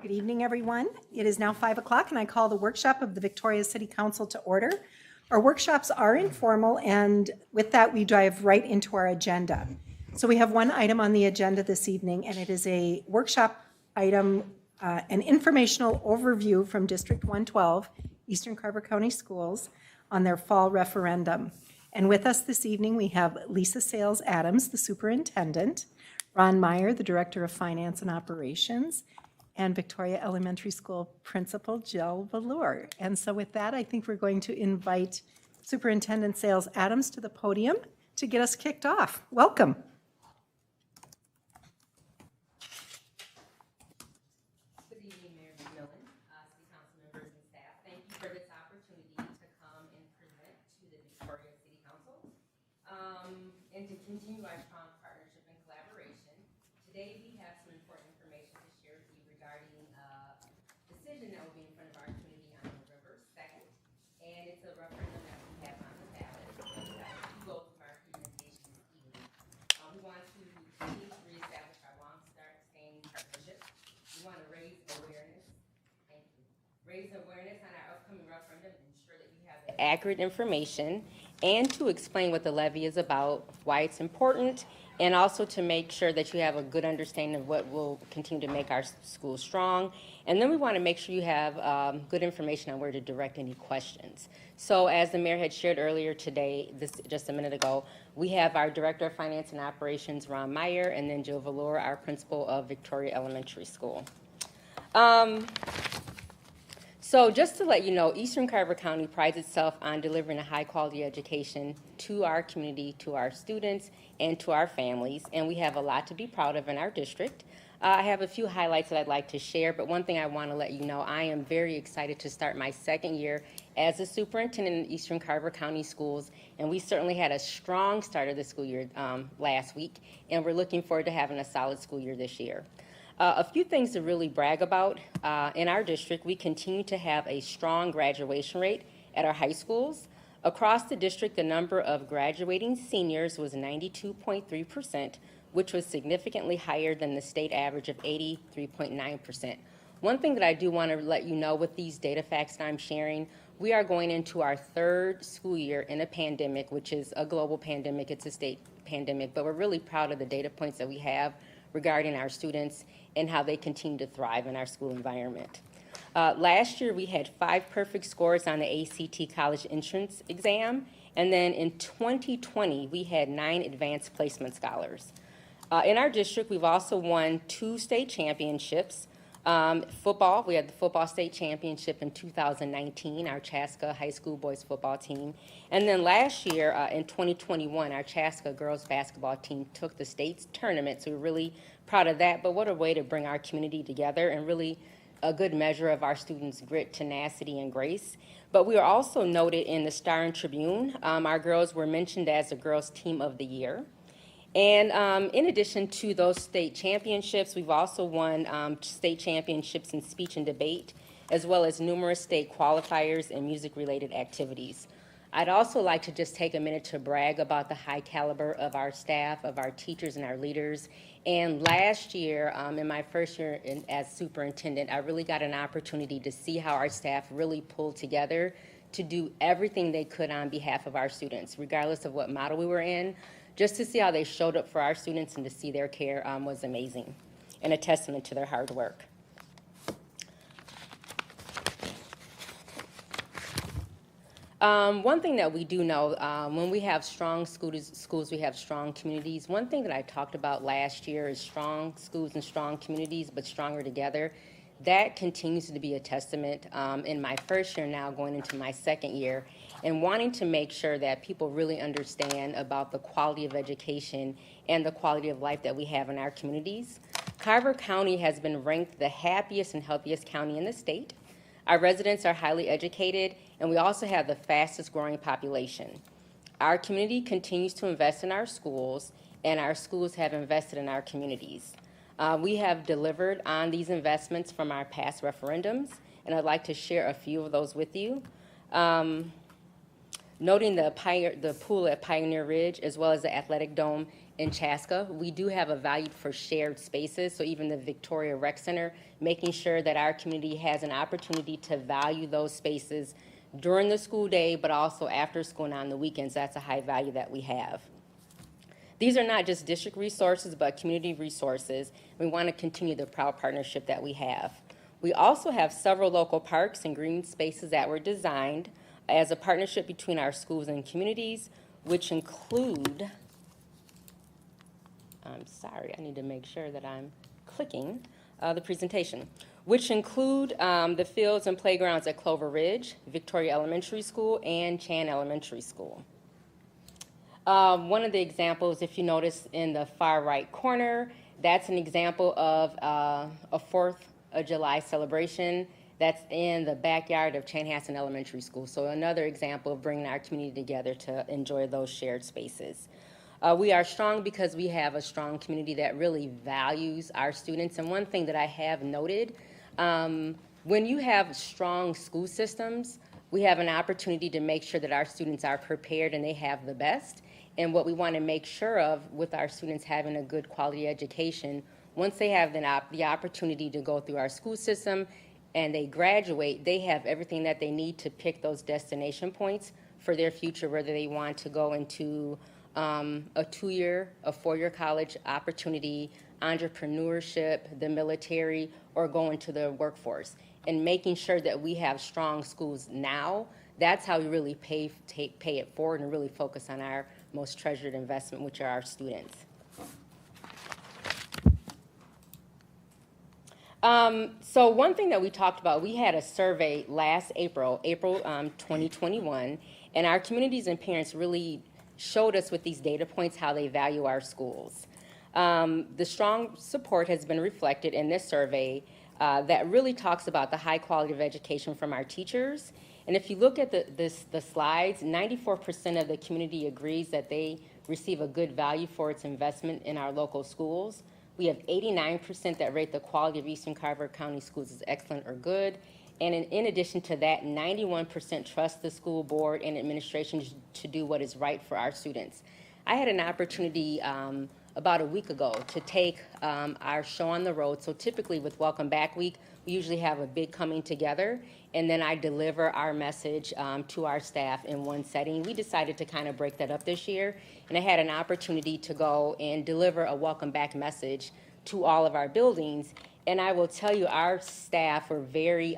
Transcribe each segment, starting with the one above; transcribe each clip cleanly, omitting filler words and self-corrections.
Good evening, everyone. It is now 5 o'clock, and I call the workshop of the Victoria City Council to order. Our workshops are informal, and with that, we dive right into our agenda. So we have one item on the agenda this evening, and it is a workshop item, an informational overview from District 112, Eastern Carver County Schools, on their fall referendum. And with us this evening, we have Lisa Sayles Adams, the superintendent, Ron Meyer, the director of finance and operations, and Victoria Elementary School Principal Jill Velour. And so with that, I think we're going to invite Superintendent Sayles Adams to the podium to get us kicked off. Welcome. Good evening, Mayor McMillan, City Council members and staff. Thank you for this opportunity to come and present to the Victoria City Council and to continue our strong partnership and collaboration. Today we have some important information to share with you regarding a decision that will be in front of our community on November 2nd, and it's a referendum that we have on the ballot. We have two goals of our presentation this evening. We want to continue to reestablish our long-standing partnership. We want to raise awareness. Thank you. Raise awareness on our upcoming referendum and ensure that you have accurate information, and to explain what the levy is about, why it's important, and also to make sure that you have a good understanding of what will continue to make our schools strong. And then we want to make sure you have good information on where to direct any questions. So as the mayor had shared earlier today, just a minute ago, we have our Director of Finance and Operations, Ron Meyer, and then Jill Velour, our principal of Victoria Elementary School. So just to let you know, Eastern Carver County prides itself on delivering a high-quality education to our community, to our students, and to our families, and we have a lot to be proud of in our district. I have a few highlights that I'd like to share, but one thing I want to let you know, I am very excited to start my second year as a superintendent in Eastern Carver County Schools, and we certainly had a strong start of the school year last week, and we're looking forward to having a solid school year this year. A few things to really brag about. In our district, we continue to have a strong graduation rate at our high schools. Across the district, the number of graduating seniors was 92.3%, which was significantly higher than the state average of 83.9%. One thing that I do want to let you know with these data facts that I'm sharing, we are going into our third school year in a pandemic, which is a global pandemic. It's a state pandemic, but we're really proud of the data points that we have regarding our students and how they continue to thrive in our school environment. Last year, we had 5 perfect scores on the ACT college entrance exam, and then in 2020, we had 9 advanced placement scholars. In our district, we've also won 2 state championships. Football, we had the football state championship in 2019, our Chaska High School boys football team. And then last year, in 2021, our Chaska girls basketball team took the state's tournament, so we're really proud of that. But what a way to bring our community together, and really a good measure of our students' grit, tenacity, and grace. But we are also noted in the Star and Tribune. Our girls were mentioned as the Girls Team of the Year. And in addition to those state championships, we've also won state championships in speech and debate, as well as numerous state qualifiers and music-related activities. I'd also like to just take a minute to brag about the high caliber of our staff, of our teachers and our leaders. And last year, in my first year as superintendent, I really got an opportunity to see how our staff really pulled together to do everything they could on behalf of our students, regardless of what model we were in. Just to see how they showed up for our students and to see their care was amazing, and a testament to their hard work. One thing that we do know, when we have strong schools, we have strong communities. One thing that I talked about last year is strong schools and strong communities, but stronger together. That continues to be a testament in my first year now, going into my second year, and wanting to make sure that people really understand about the quality of education and the quality of life that we have in our communities. Carver County has been ranked the happiest and healthiest county in the state. Our residents are highly educated, and we also have the fastest growing population. Our community continues to invest in our schools, and our schools have invested in our communities. We have delivered on these investments from our past referendums, and I'd like to share a few of those with you. Noting the pool at Pioneer Ridge as well as the athletic dome in Chaska, we do have a value for shared spaces. So even the Victoria Rec Center, making sure that our community has an opportunity to value those spaces during the school day, but also after school and on the weekends. That's a high value that we have. These are not just district resources, but community resources. We want to continue the proud partnership that we have. We also have several local parks and green spaces that were designed as a partnership between our schools and communities, which include, I'm sorry, I need to make sure that I'm clicking the presentation, which include the fields and playgrounds at Clover Ridge, Victoria Elementary School, and Chan Elementary School. One of the examples, if you notice in the far right corner, that's an example of a 4th of July celebration that's in the backyard of Chanhassen Elementary School. So another example of bringing our community together to enjoy those shared spaces. We are strong because we have a strong community that really values our students. And one thing that I have noted, when you have strong school systems, we have an opportunity to make sure that our students are prepared and they have the best. And what we want to make sure of with our students having a good quality education, once they have the opportunity to go through our school system and they graduate, they have everything that they need to pick those destination points for their future, whether they want to go into a 2-year, a 4-year college opportunity, entrepreneurship, the military, or go into the workforce. And making sure that we have strong schools now, that's how we really pay it forward and really focus on our most treasured investment, which are our students. So one thing that we talked about, we had a survey last April 2021, and our communities and parents really showed us with these data points how they value our schools. The strong support has been reflected in this survey that really talks about the high quality of education from our teachers. And if you look at the slides, 94% of the community agrees that they receive a good value for its investment in our local schools. We have 89% that rate the quality of Eastern Carver County schools as excellent or good. And in addition to that, 91% trust the school board and administration to do what is right for our students. I had an opportunity about a week ago to take our show on the road. So typically with Welcome Back Week, we usually have a big coming together, and then I deliver our message to our staff in one setting. We decided to kind of break that up this year, and I had an opportunity to go and deliver a Welcome Back message to all of our buildings. And I will tell you, our staff were very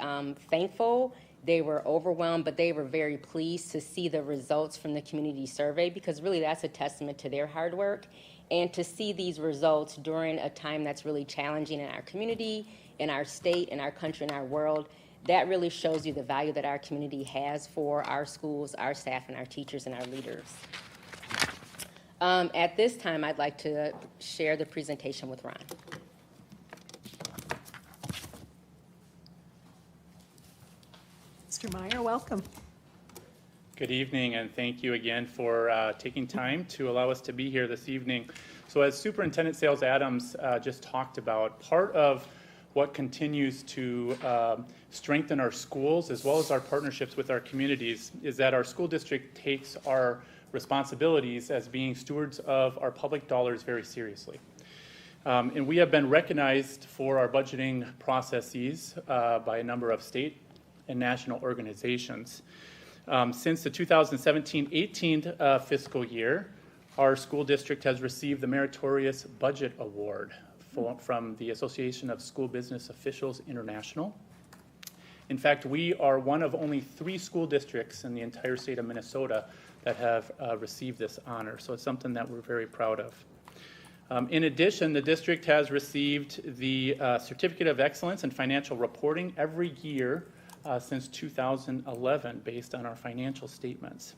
thankful. They were overwhelmed, but they were very pleased to see the results from the community survey, because really that's a testament to their hard work. And to see these results during a time that's really challenging in our community, in our state, in our country, in our world, that really shows you the value that our community has for our schools, our staff, and our teachers and our leaders. At this time, I'd like to share the presentation with Ron. Mr. Meyer, welcome. Good evening, and thank you again for taking time to allow us to be here this evening. So as Superintendent Sayles Adams just talked about, part of what continues to strengthen our schools as well as our partnerships with our communities is that our school district takes our responsibilities as being stewards of our public dollars very seriously. And we have been recognized for our budgeting processes by a number of state and national organizations. Since the 2017-18 fiscal year, our school district has received the Meritorious Budget Award from the Association of School Business Officials International. In fact, we are one of only 3 school districts in the entire state of Minnesota that have received this honor, so it's something that we're very proud of. In addition, the district has received the Certificate of Excellence in Financial Reporting every year since 2011 based on our financial statements.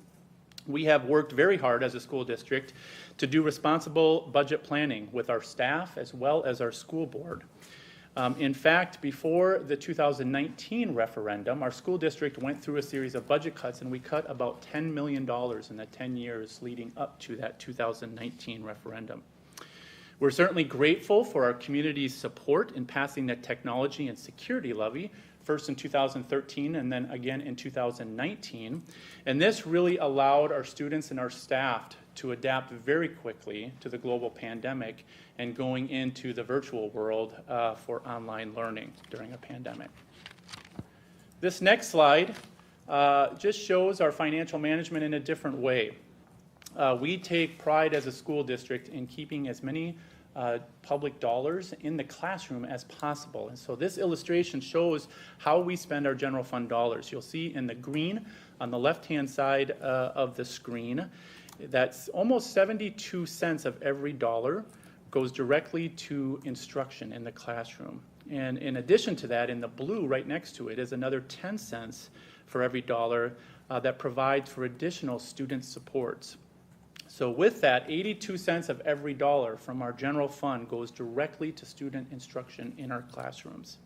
We have worked very hard as a school district to do responsible budget planning with our staff as well as our school board. In fact, before the 2019 referendum, our school district went through a series of budget cuts, and we cut about $10 million in the 10 years leading up to that 2019 referendum. We're certainly grateful for our community's support in passing the Technology and Security Levy, first in 2013 and then again in 2019. And this really allowed our students and our staff to adapt very quickly to the global pandemic and going into the virtual world for online learning during a pandemic. This next slide just shows our financial management in a different way. We take pride as a school district in keeping as many public dollars in the classroom as possible. And so this illustration shows how we spend our general fund dollars. You'll see in the green on the left-hand side of the screen, that's almost 72 cents of every dollar goes directly to instruction in the classroom. And in addition to that, in the blue right next to it is another 10 cents for every dollar that provides for additional student supports. So with that, 82 cents of every dollar from our general fund goes directly to student instruction in our classrooms.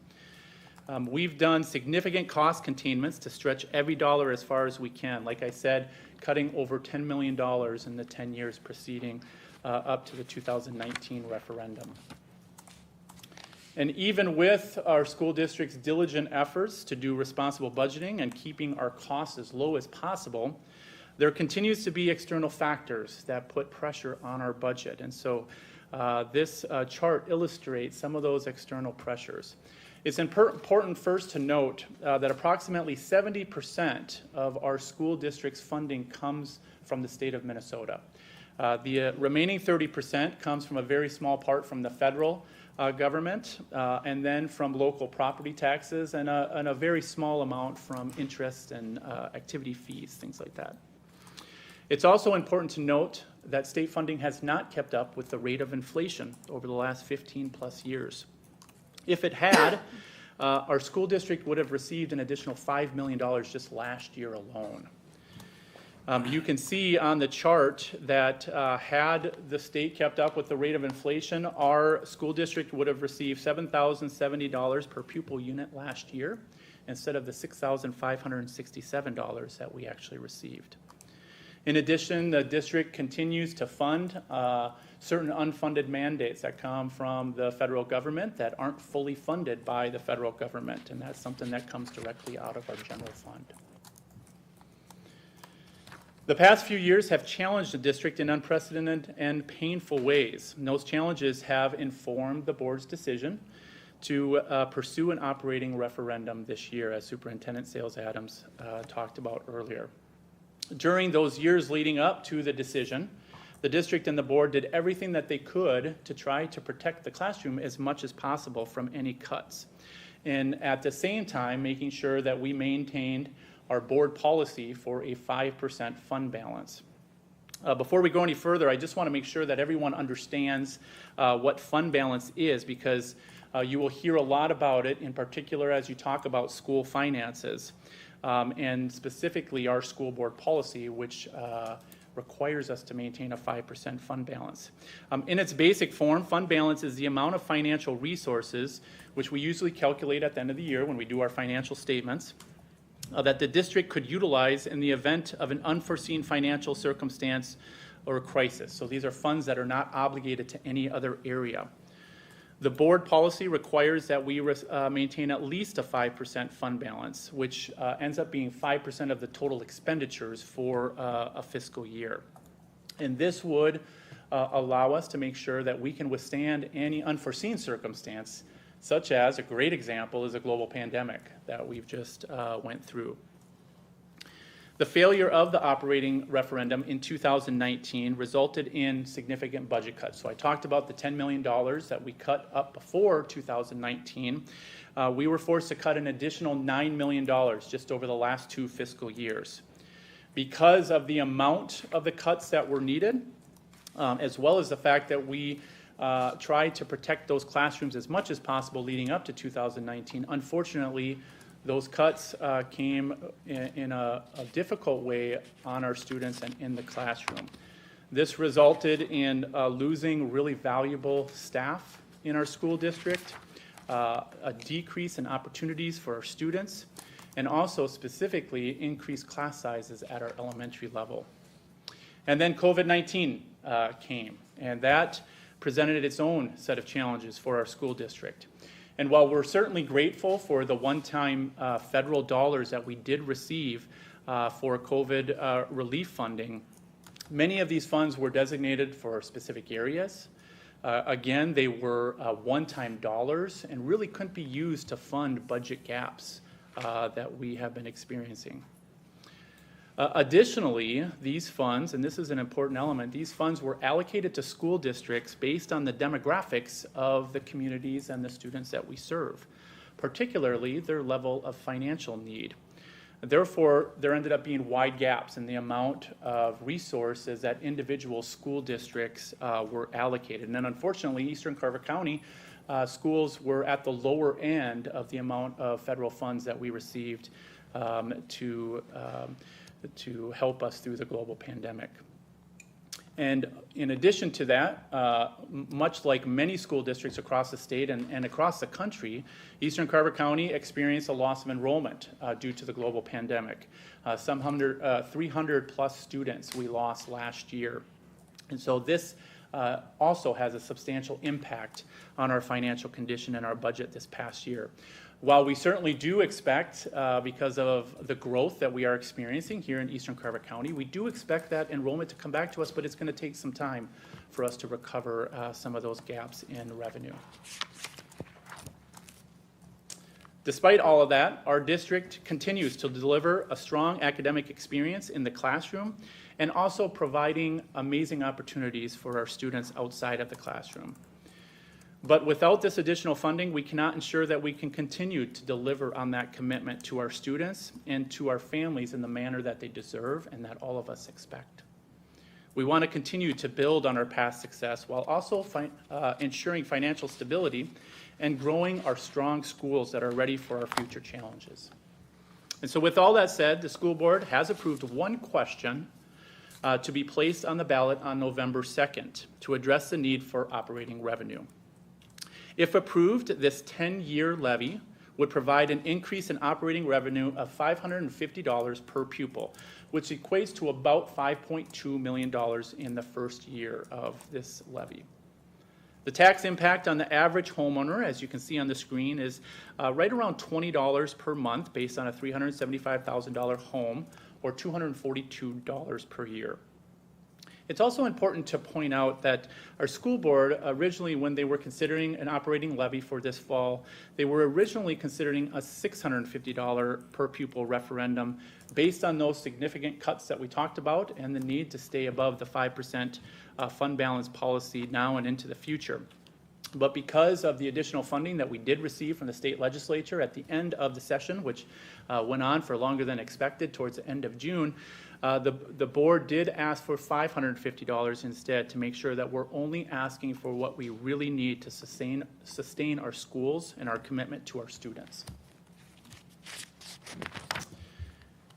We've done significant cost containments to stretch every dollar as far as we can. Like I said, cutting over $10 million in the 10 years preceding up to the 2019 referendum. And even with our school district's diligent efforts to do responsible budgeting and keeping our costs as low as possible, there continues to be external factors that put pressure on our budget. And so this chart illustrates some of those external pressures. It's important first to note that approximately 70% of our school district's funding comes from the state of Minnesota. The remaining 30% comes from a very small part from the federal government, and then from local property taxes, and a very small amount from interest and activity fees, things like that. It's also important to note that state funding has not kept up with the rate of inflation over the last 15 plus years. If it had, our school district would have received an additional $5 million just last year alone. You can see on the chart that had the state kept up with the rate of inflation, our school district would have received $7,070 per pupil unit last year instead of the $6,567 that we actually received. In addition, the district continues to fund certain unfunded mandates that come from the federal government that aren't fully funded by the federal government, and that's something that comes directly out of our general fund. The past few years have challenged the district in unprecedented and painful ways. And those challenges have informed the board's decision to pursue an operating referendum this year, as Superintendent Sayles Adams talked about earlier. During those years leading up to the decision, the district and the board did everything that they could to try to protect the classroom as much as possible from any cuts. And at the same time, making sure that we maintained our board policy for a 5% fund balance. Before we go any further, I just want to make sure that everyone understands what fund balance is, because you will hear a lot about it, in particular as you talk about school finances. And specifically our school board policy, which requires us to maintain a 5% fund balance. In its basic form, fund balance is the amount of financial resources, which we usually calculate at the end of the year when we do our financial statements, that the district could utilize in the event of an unforeseen financial circumstance or a crisis. So these are funds that are not obligated to any other area. The board policy requires that we maintain at least a 5% fund balance, which ends up being 5% of the total expenditures for a fiscal year. And this would allow us to make sure that we can withstand any unforeseen circumstance, such as, a great example is a global pandemic that we've just went through. The failure of the operating referendum in 2019 resulted in significant budget cuts. So I talked about the $10 million that we cut up before 2019. We were forced to cut an additional $9 million just over the last 2 fiscal years. Because of the amount of the cuts that were needed, as well as the fact that we tried to protect those classrooms as much as possible leading up to 2019, unfortunately, those cuts came in a difficult way on our students and in the classroom. This resulted in losing really valuable staff in our school district, a decrease in opportunities for our students, and also specifically increased class sizes at our elementary level. And then COVID-19 came, and that presented its own set of challenges for our school district. And while we're certainly grateful for the one-time federal dollars that we did receive for COVID relief funding, many of these funds were designated for specific areas. Again, they were one-time dollars and really couldn't be used to fund budget gaps that we have been experiencing. Additionally, these funds, and this is an important element, these funds were allocated to school districts based on the demographics of the communities and the students that we serve, particularly their level of financial need. Therefore, there ended up being wide gaps in the amount of resources that individual school districts were allocated. And then unfortunately, Eastern Carver County schools were at the lower end of the amount of federal funds that we received to help us through the global pandemic. And in addition to that, much like many school districts across the state and across the country, Eastern Carver County experienced a loss of enrollment due to the global pandemic. 300 plus students we lost last year. And so this also has a substantial impact on our financial condition and our budget this past year. While we certainly do expect, because of the growth that we are experiencing here in Eastern Carver County, we do expect that enrollment to come back to us, but it's going to take some time for us to recover some of those gaps in revenue. Despite all of that, our district continues to deliver a strong academic experience in the classroom and also providing amazing opportunities for our students outside of the classroom. But without this additional funding, we cannot ensure that we can continue to deliver on that commitment to our students and to our families in the manner that they deserve and that all of us expect. We want to continue to build on our past success while also ensuring financial stability and growing our strong schools that are ready for our future challenges. And so with all that said, the school board has approved one question to be placed on the ballot on November 2nd to address the need for operating revenue. If approved, this 10-year levy would provide an increase in operating revenue of $550 per pupil, which equates to about $5.2 million in the first year of this levy. The tax impact on the average homeowner, as you can see on the screen, is right around $20 per month based on a $375,000 home, or $242 per year. It's also important to point out that our school board originally, when they were considering an operating levy for this fall, they were originally considering a $650 per pupil referendum based on those significant cuts that we talked about and the need to stay above the 5% fund balance policy now and into the future. But because of the additional funding that we did receive from the state legislature at the end of the session, which went on for longer than expected towards the end of June, the board did ask for $550 instead to make sure that we're only asking for what we really need to sustain our schools and our commitment to our students.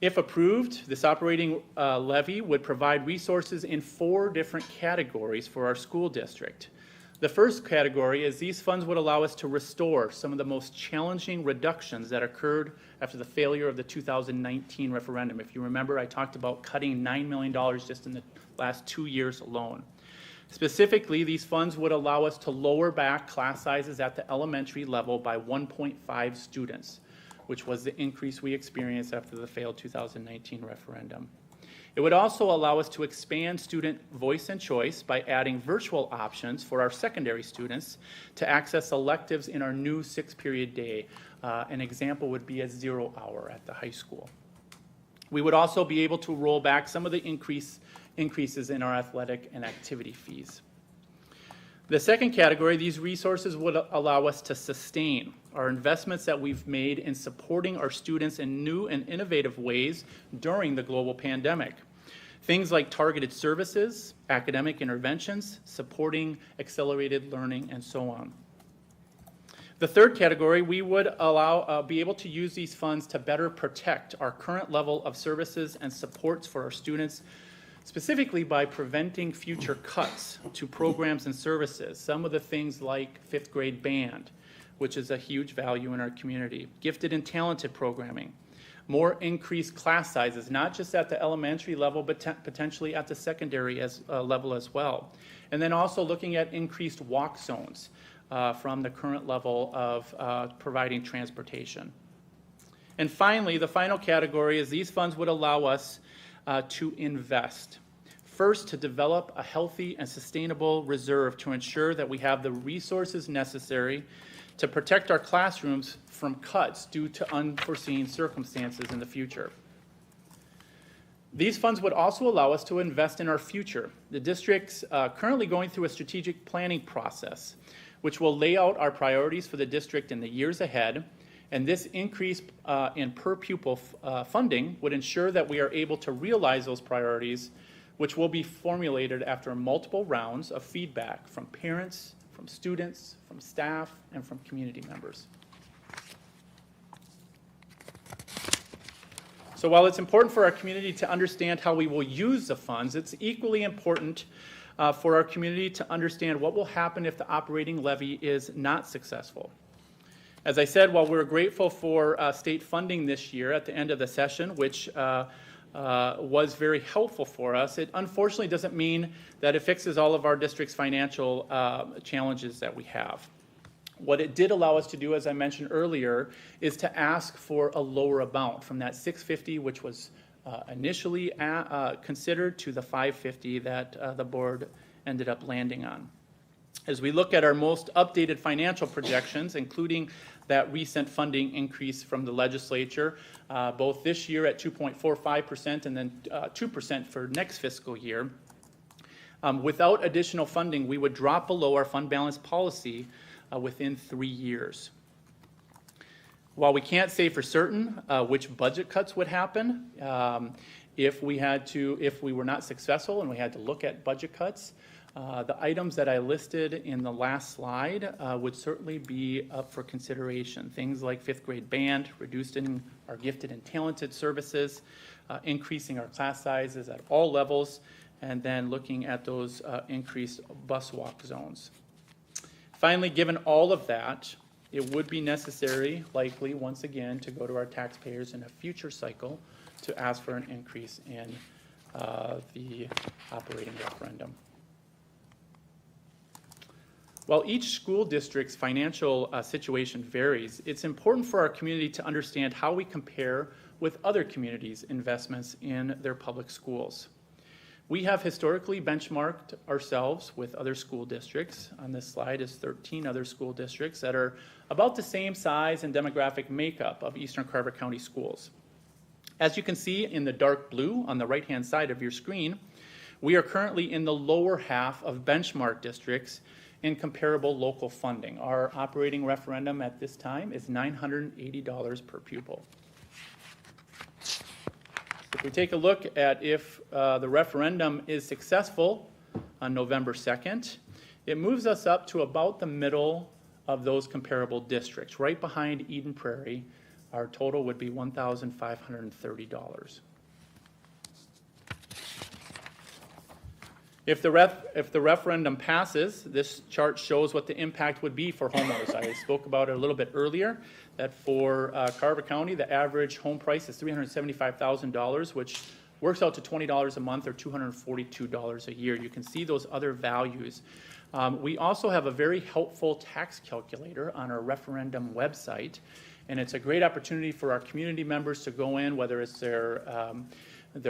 If approved, this operating levy would provide resources in 4 different categories for our school district. The first category is these funds would allow us to restore some of the most challenging reductions that occurred after the failure of the 2019 referendum. If you remember, I talked about cutting $9 million just in the last 2 years alone. Specifically, these funds would allow us to lower back class sizes at the elementary level by 1.5 students, which was the increase we experienced after the failed 2019 referendum. It would also allow us to expand student voice and choice by adding virtual options for our secondary students to access electives in our new 6-period day. An example would be a 0 hour at the high school. We would also be able to roll back some of the increases in our athletic and activity fees. The second category, these resources would allow us to sustain our investments that we've made in supporting our students in new and innovative ways during the global pandemic. Things like targeted services, academic interventions, supporting accelerated learning, and so on. The third category, we would be able to use these funds to better protect our current level of services and supports for our students, specifically by preventing future cuts to programs and services. Some of the things like 5th grade band, which is a huge value in our community, gifted and talented programming, more increased class sizes, not just at the elementary level, but potentially at the secondary level as well. And then also looking at increased walk zones from the current level of providing transportation. And finally, the final category is these funds would allow us to invest. First, to develop a healthy and sustainable reserve to ensure that we have the resources necessary to protect our classrooms from cuts due to unforeseen circumstances in the future. These funds would also allow us to invest in our future. The district's currently going through a strategic planning process, which will lay out our priorities for the district in the years ahead. And this increase in per pupil funding would ensure that we are able to realize those priorities, which will be formulated after multiple rounds of feedback from parents, from students, from staff, and from community members. So while it's important for our community to understand how we will use the funds, it's equally important for our community to understand what will happen if the operating levy is not successful. As I said, while we're grateful for state funding this year at the end of the session, which was very helpful for us, it unfortunately doesn't mean that it fixes all of our district's financial challenges that we have. What it did allow us to do, as I mentioned earlier, is to ask for a lower amount from that $650, which was initially considered, to the $550 that the board ended up landing on. As we look at our most updated financial projections, including that recent funding increase from the legislature, both this year at 2.45% and then 2% for next fiscal year, without additional funding, we would drop below our fund balance policy within 3 years. While we can't say for certain which budget cuts would happen, if we were not successful and we had to look at budget cuts, the items that I listed in the last slide would certainly be up for consideration. Things like 5th grade band, reducing our gifted and talented services, increasing our class sizes at all levels, and then looking at those increased bus walk zones. Finally, given all of that, it would be necessary, likely, once again, to go to our taxpayers in a future cycle to ask for an increase in the operating referendum. While each school district's financial situation varies, it's important for our community to understand how we compare with other communities' investments in their public schools. We have historically benchmarked ourselves with other school districts. On this slide is 13 other school districts that are about the same size and demographic makeup of Eastern Carver County schools. As you can see in the dark blue on the right-hand side of your screen, we are currently in the lower half of benchmark districts in comparable local funding. Our operating referendum at this time is $980 per pupil. If we take a look at if the referendum is successful on November 2nd, it moves us up to about the middle of those comparable districts. Right behind Eden Prairie, our total would be $1,530. If the referendum passes, this chart shows what the impact would be for homeowners. I spoke about it a little bit earlier, that for Carver County, the average home price is $375,000, which works out to $20 a month or $242 a year. You can see those other values. We also have a very helpful tax calculator on our referendum website, and it's a great opportunity for our community members to go in, whether it's their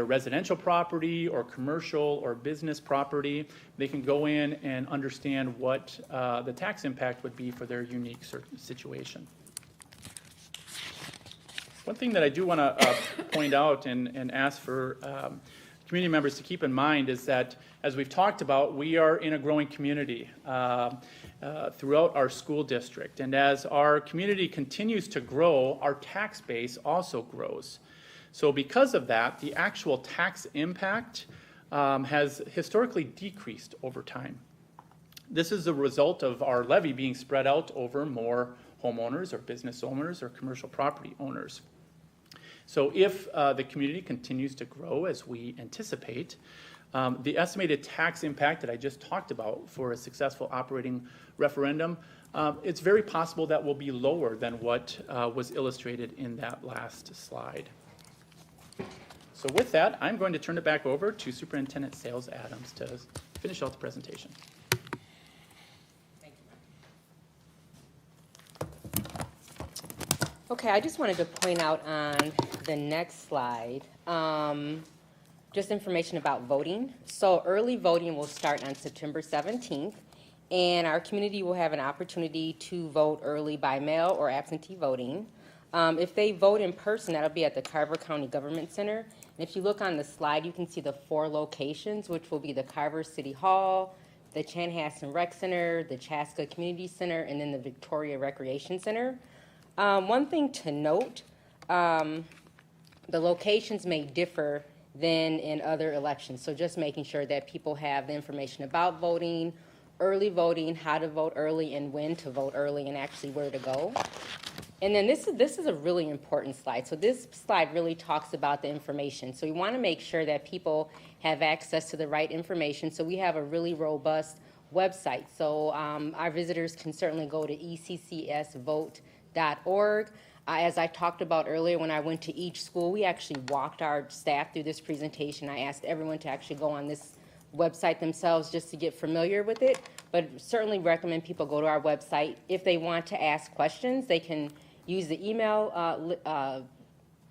residential property or commercial or business property. They can go in and understand what the tax impact would be for their unique situation. One thing that I do want to point out and ask for community members to keep in mind is that, as we've talked about, we are in a growing community throughout our school district. And as our community continues to grow, our tax base also grows. So because of that, the actual tax impact has historically decreased over time. This is a result of our levy being spread out over more homeowners or business owners or commercial property owners. So if the community continues to grow as we anticipate, the estimated tax impact that I just talked about for a successful operating referendum, it's very possible that will be lower than what was illustrated in that last slide. So with that, I'm going to turn it back over to Superintendent Sayles Adams to finish out the presentation. Okay, I just wanted to point out on the next slide, just information about voting. So early voting will start on September 17th, and our community will have an opportunity to vote early by mail or absentee voting. If they vote in person, that'll be at the Carver County Government Center. And if you look on the slide, you can see the 4 locations, which will be the Carver City Hall, the Chanhassen Rec Center, the Chaska Community Center, and then the Victoria Recreation Center. One thing to note, the locations may differ than in other elections. So just making sure that people have the information about voting, early voting, how to vote early and when to vote early and actually where to go. And then this is a really important slide. So this slide really talks about the information. So we want to make sure that people have access to the right information. So we have a really robust website. So our visitors can certainly go to eccsvote.org. As I talked about earlier, when I went to each school, we actually walked our staff through this presentation. I asked everyone to actually go on this website themselves just to get familiar with it, but certainly recommend people go to our website. If they want to ask questions, they can use the email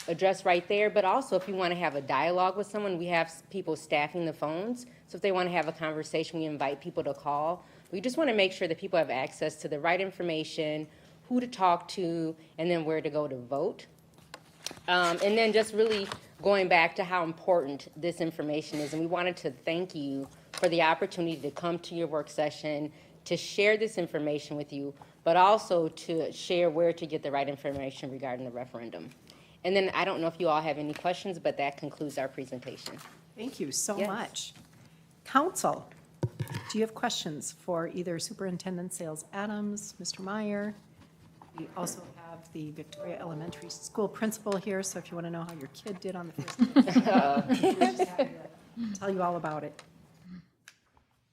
address right there, but also if you want to have a dialogue with someone, we have people staffing the phones. So if they want to have a conversation, we invite people to call. We just want to make sure that people have access to the right information, who to talk to, and then where to go to vote. And then just really going back to how important this information is. And we wanted to thank you for the opportunity to come to your work session, to share this information with you, but also to share where to get the right information regarding the referendum. And then I don't know if you all have any questions, but that concludes our presentation. Thank you so Yes. much. Council, do you have questions for either Superintendent Sayles Adams, Mr. Meyer? We also have the Victoria Elementary School principal here, so if you want to know how your kid did on the first day, tell you all about it.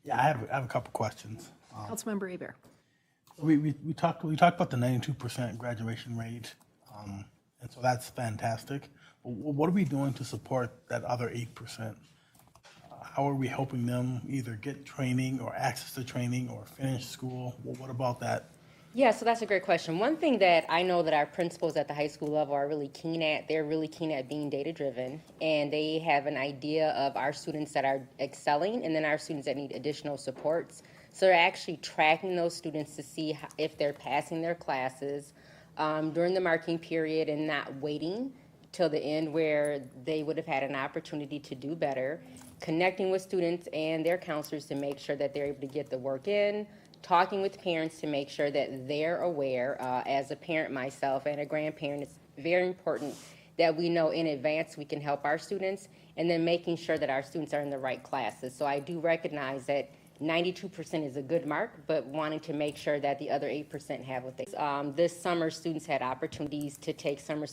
Yeah, I have a couple questions. Councilmember Aber. We talked about the 92% graduation rate, and so that's fantastic. But what are we doing to support that other 8%? How are we helping them either get training or access to training or finish school? Well, what about that? Yeah, so that's a great question. One thing that I know that our principals at the high school level are really keen at, they're really keen at being data-driven, and they have an idea of our students that are excelling and then our students that need additional supports. So they're actually tracking those students to see if they're passing their classes during the marking period and not waiting till the end where they would have had an opportunity to do better, connecting with students and their counselors to make sure that they're able to get the work in, talking with parents to make sure that they're aware. As a parent myself and a grandparent, it's very important that we know in advance we can help our students, and then making sure that our students are in the right classes. So I do recognize that 92% is a good mark, but wanting to make sure that the other 8% have what they. This summer, students had opportunities to take summer